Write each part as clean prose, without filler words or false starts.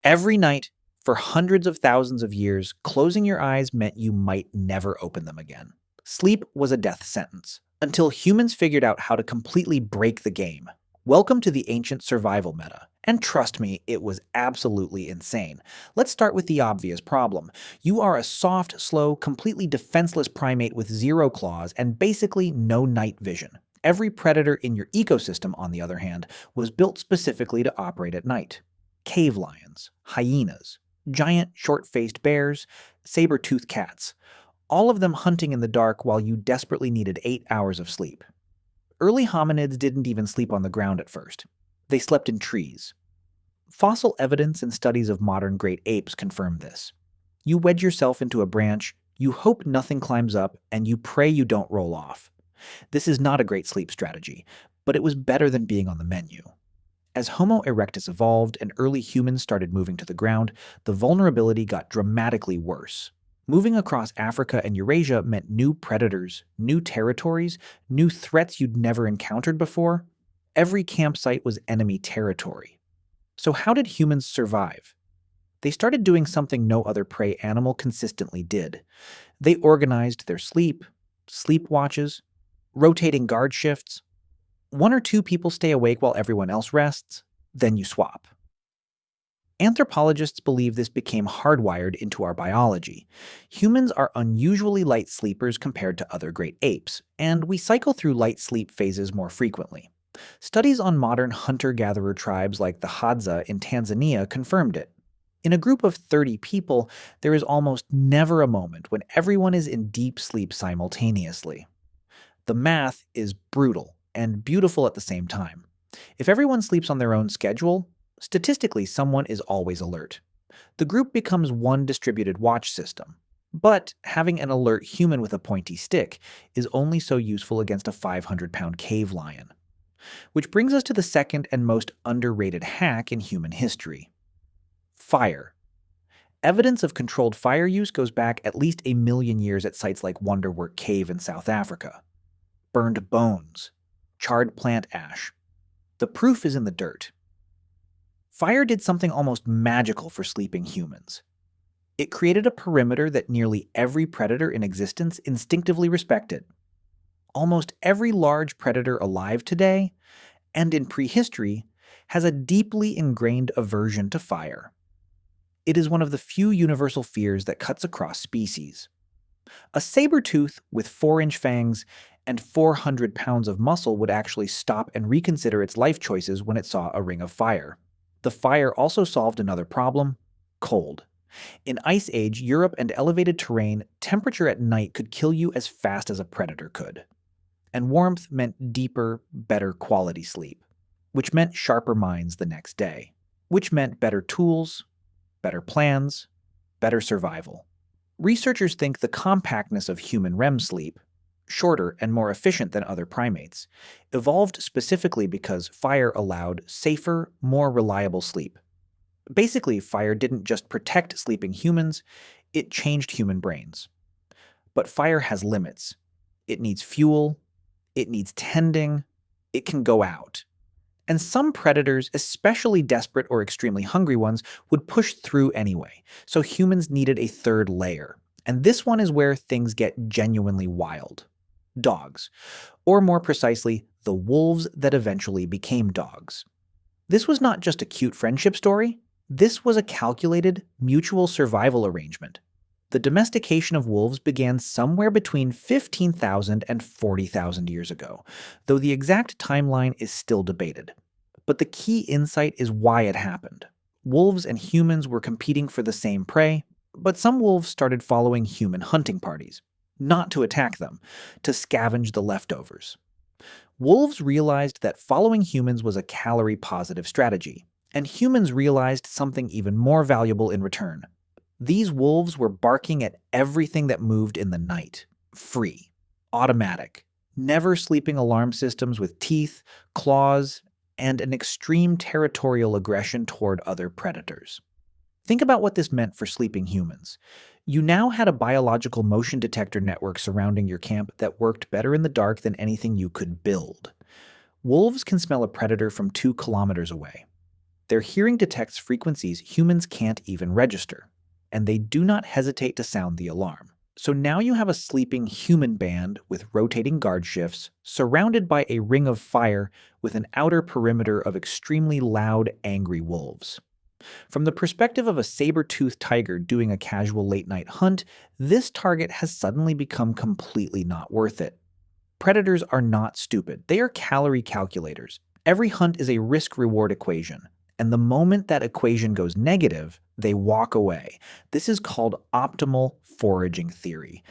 Every night, for hundreds of thousands of years, closing your eyes meant you might never open them again. Sleep was a death sentence, until humans figured out how to completely break the game. Welcome to the ancient survival meta. And trust me, it was absolutely insane. Let's start with the obvious problem. You are a soft, slow, completely defenseless primate with zero claws and basically no night vision. Every predator in your ecosystem, on the other hand, was built specifically to operate at night. Cave lions, hyenas, giant short-faced bears, saber-toothed cats, all of them hunting in the dark while you desperately needed 8 hours of sleep. Early hominids didn't even sleep on the ground at first. They slept in trees. Fossil evidence and studies of modern great apes confirm this. You wedge yourself into a branch, you hope nothing climbs up, and you pray you don't roll off. This is not a great sleep strategy, but it was better than being on the menu. As Homo erectus evolved and early humans started moving to the ground, the vulnerability got dramatically worse. Moving across Africa and Eurasia meant new predators, new territories, new threats you'd never encountered before. Every campsite was enemy territory. So how did humans survive? They started doing something no other prey animal consistently did. They organized their sleep watches, rotating guard shifts. 1 or 2 people stay awake while everyone else rests, then you swap. Anthropologists believe this became hardwired into our biology. Humans are unusually light sleepers compared to other great apes, and we cycle through light sleep phases more frequently. Studies on modern hunter-gatherer tribes like the Hadza in Tanzania confirmed it. In a group of 30 people, there is almost never a moment when everyone is in deep sleep simultaneously. The math is brutal and beautiful at the same time. If everyone sleeps on their own schedule, statistically someone is always alert. The group becomes one distributed watch system. But having an alert human with a pointy stick is only so useful against a 500-pound cave lion. Which brings us to the second and most underrated hack in human history. Fire. Evidence of controlled fire use goes back at least 1 million years at sites like Wonderwork Cave in South Africa. Burned bones. Charred plant ash. The proof is in the dirt. Fire did something almost magical for sleeping humans. It created a perimeter that nearly every predator in existence instinctively respected. Almost every large predator alive today, and in prehistory, has a deeply ingrained aversion to fire. It is one of the few universal fears that cuts across species. A saber-tooth with 4-inch fangs and 400 pounds of muscle would actually stop and reconsider its life choices when it saw a ring of fire. The fire also solved another problem: cold. In Ice Age Europe and elevated terrain, temperature at night could kill you as fast as a predator could. And warmth meant deeper, better quality sleep, which meant sharper minds the next day, which meant better tools, better plans, better survival. Researchers think the compactness of human REM sleep, shorter and more efficient than other primates, evolved specifically because fire allowed safer, more reliable sleep. Basically, fire didn't just protect sleeping humans, it changed human brains. But fire has limits. It needs fuel, it needs tending, it can go out. And some predators, especially desperate or extremely hungry ones, would push through anyway, so humans needed a third layer. And this one is where things get genuinely wild. Dogs. Or more precisely, the wolves that eventually became dogs. This was not just a cute friendship story. This was a calculated, mutual survival arrangement. The domestication of wolves began somewhere between 15,000 and 40,000 years ago, though the exact timeline is still debated. But the key insight is why it happened. Wolves and humans were competing for the same prey, but some wolves started following human hunting parties. Not to attack them, to scavenge the leftovers. Wolves realized that following humans was a calorie-positive strategy, and humans realized something even more valuable in return. These wolves were barking at everything that moved in the night. Free. Automatic. Never sleeping alarm systems with teeth, claws, and an extreme territorial aggression toward other predators. Think about what this meant for sleeping humans. You now had a biological motion detector network surrounding your camp that worked better in the dark than anything you could build. Wolves can smell a predator from 2 kilometers away. Their hearing detects frequencies humans can't even register, and they do not hesitate to sound the alarm. So now you have a sleeping human band with rotating guard shifts, surrounded by a ring of fire with an outer perimeter of extremely loud, angry wolves. From the perspective of a saber-toothed tiger doing a casual late-night hunt, this target has suddenly become completely not worth it. Predators are not stupid. They are calorie calculators. Every hunt is a risk-reward equation, and the moment that equation goes negative, they walk away. This is called optimal foraging theory.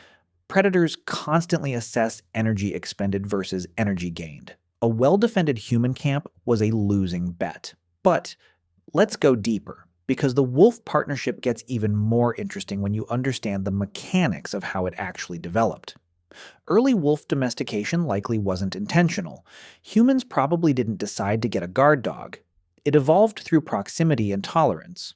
Predators constantly assess energy expended versus energy gained. A well-defended human camp was a losing bet. But let's go deeper, because the wolf partnership gets even more interesting when you understand the mechanics of how it actually developed. Early wolf domestication likely wasn't intentional. Humans probably didn't decide to get a guard dog. It evolved through proximity and tolerance.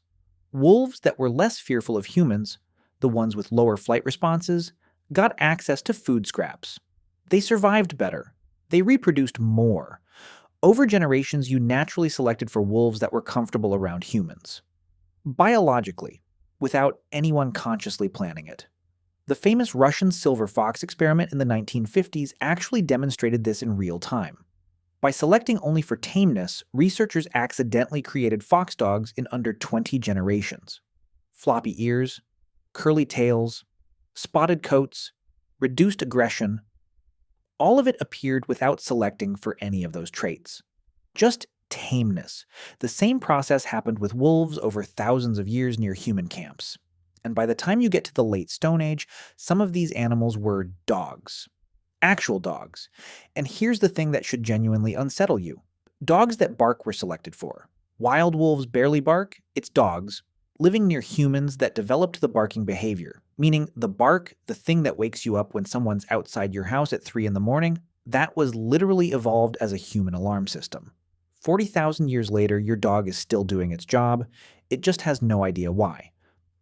Wolves that were less fearful of humans, the ones with lower flight responses, got access to food scraps. They survived better. They reproduced more. Over generations, you naturally selected for wolves that were comfortable around humans. Biologically, without anyone consciously planning it. The famous Russian silver fox experiment in the 1950s actually demonstrated this in real time. By selecting only for tameness, researchers accidentally created fox dogs in under 20 generations. Floppy ears, curly tails, spotted coats, reduced aggression, all of it appeared without selecting for any of those traits. Just tameness. The same process happened with wolves over thousands of years near human camps. And by the time you get to the late Stone Age, some of these animals were dogs. Actual dogs. And here's the thing that should genuinely unsettle you. Dogs that bark were selected for. Wild wolves barely bark, it's dogs, living near humans that developed the barking behavior, meaning the bark, the thing that wakes you up when someone's outside your house at 3 in the morning, that was literally evolved as a human alarm system. 40,000 years later, your dog is still doing its job, it just has no idea why.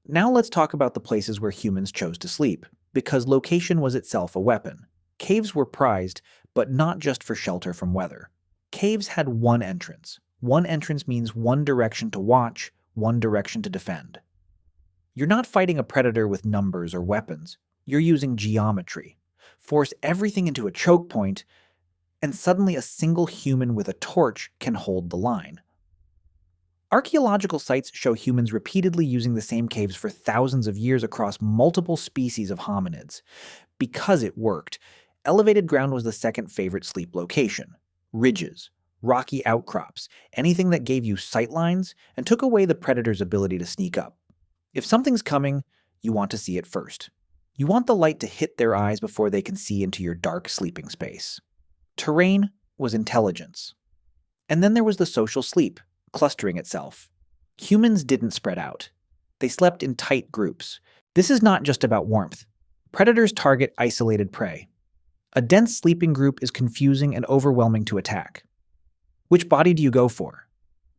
Now let's talk about the places where humans chose to sleep, because location was itself a weapon. Caves were prized, but not just for shelter from weather. Caves had one entrance. One entrance means one direction to watch, one direction to defend. You're not fighting a predator with numbers or weapons. You're using geometry. Force everything into a choke point, and suddenly a single human with a torch can hold the line. Archaeological sites show humans repeatedly using the same caves for thousands of years across multiple species of hominids. Because it worked, elevated ground was the second favorite sleep location. Ridges, rocky outcrops, anything that gave you sight lines and took away the predator's ability to sneak up. If something's coming, you want to see it first. You want the light to hit their eyes before they can see into your dark sleeping space. Terrain was intelligence. And then there was the social sleep, clustering itself. Humans didn't spread out. They slept in tight groups. This is not just about warmth. Predators target isolated prey. A dense sleeping group is confusing and overwhelming to attack. Which body do you go for?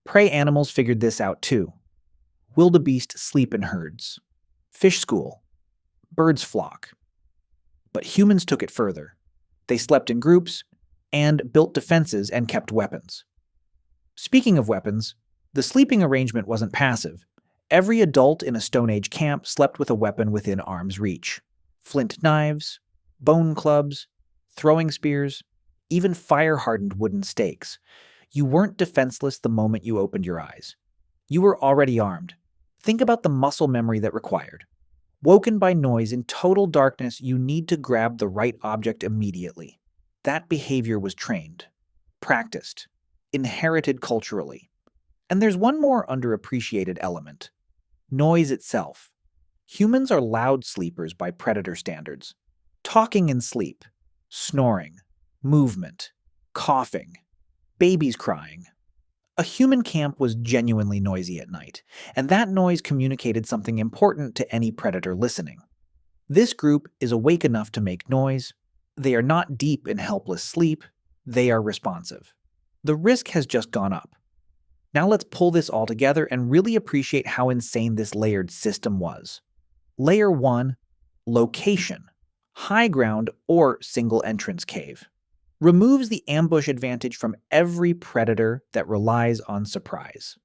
Prey animals figured this out too. Wildebeest sleep in herds. Fish school. Birds flock. But humans took it further. They slept in groups and built defenses and kept weapons. Speaking of weapons, the sleeping arrangement wasn't passive. Every adult in a Stone Age camp slept with a weapon within arm's reach. Flint knives, bone clubs, throwing spears, even fire-hardened wooden stakes. You weren't defenseless the moment you opened your eyes. You were already armed. Think about the muscle memory that required. Woken by noise in total darkness, you need to grab the right object immediately. That behavior was trained, practiced, inherited culturally. And there's one more underappreciated element. Noise itself. Humans are loud sleepers by predator standards. Talking in sleep, snoring, movement, coughing, babies crying. A human camp was genuinely noisy at night, and that noise communicated something important to any predator listening. This group is awake enough to make noise. They are not deep in helpless sleep. They are responsive. The risk has just gone up. Now let's pull this all together and really appreciate how insane this layered system was. Layer 1, location, high ground or single entrance cave. Removes the ambush advantage from every predator that relies on surprise.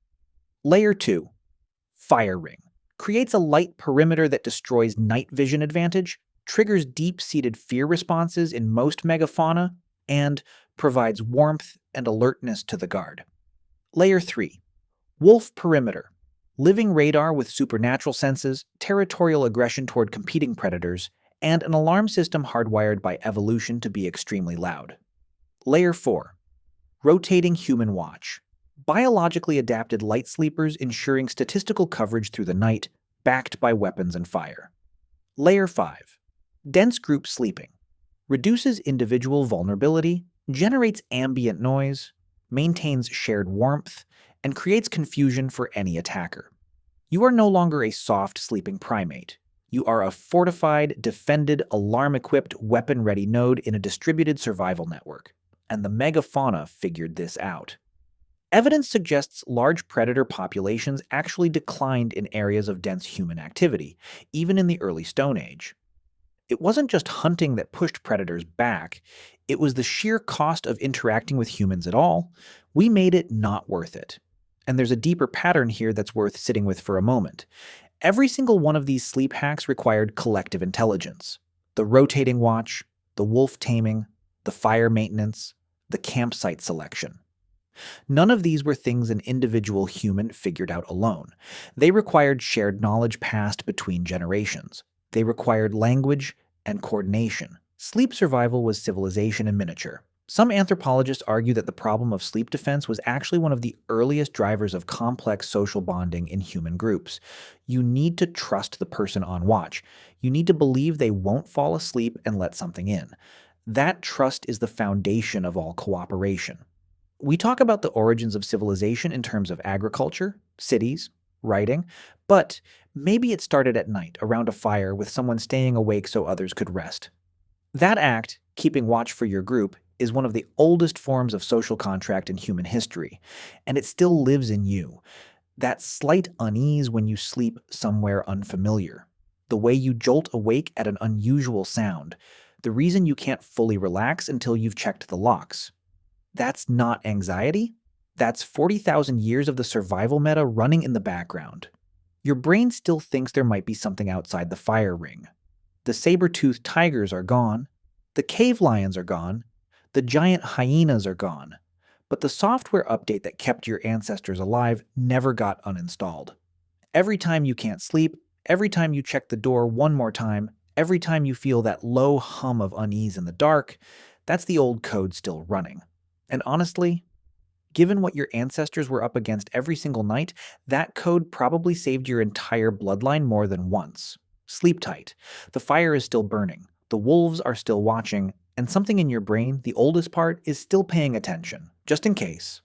Layer 2. Fire ring. Creates a light perimeter that destroys night vision advantage, triggers deep-seated fear responses in most megafauna, and provides warmth and alertness to the guard. Layer 3. Wolf perimeter. Living radar with supernatural senses, territorial aggression toward competing predators, and an alarm system hardwired by evolution to be extremely loud. Layer 4. Rotating human watch. Biologically adapted light sleepers ensuring statistical coverage through the night, backed by weapons and fire. Layer 5. Dense group sleeping. Reduces individual vulnerability, generates ambient noise, maintains shared warmth, and creates confusion for any attacker. You are no longer a soft sleeping primate. You are a fortified, defended, alarm-equipped, weapon-ready node in a distributed survival network. And the megafauna figured this out. Evidence suggests large predator populations actually declined in areas of dense human activity, even in the early Stone Age. It wasn't just hunting that pushed predators back, it was the sheer cost of interacting with humans at all. We made it not worth it. And there's a deeper pattern here that's worth sitting with for a moment. Every single one of these sleep hacks required collective intelligence. The rotating watch, the wolf taming, the fire maintenance, the campsite selection. None of these were things an individual human figured out alone. They required shared knowledge passed between generations. They required language and coordination. Sleep survival was civilization in miniature. Some anthropologists argue that the problem of sleep defense was actually one of the earliest drivers of complex social bonding in human groups. You need to trust the person on watch. You need to believe they won't fall asleep and let something in. That trust is the foundation of all cooperation. We talk about the origins of civilization in terms of agriculture, cities, writing, but maybe it started at night around a fire with someone staying awake so others could rest. That act, keeping watch for your group, is one of the oldest forms of social contract in human history, and it still lives in you. That slight unease when you sleep somewhere unfamiliar, the way you jolt awake at an unusual sound, the reason you can't fully relax until you've checked the locks. That's not anxiety. That's 40,000 years of the survival meta running in the background. Your brain still thinks there might be something outside the fire ring. The saber-toothed tigers are gone. The cave lions are gone. The giant hyenas are gone. But the software update that kept your ancestors alive never got uninstalled. Every time you can't sleep, every time you check the door one more time, every time you feel that low hum of unease in the dark, that's the old code still running. And honestly, given what your ancestors were up against every single night, that code probably saved your entire bloodline more than once. Sleep tight. The fire is still burning. The wolves are still watching. And something in your brain, the oldest part, is still paying attention, just in case.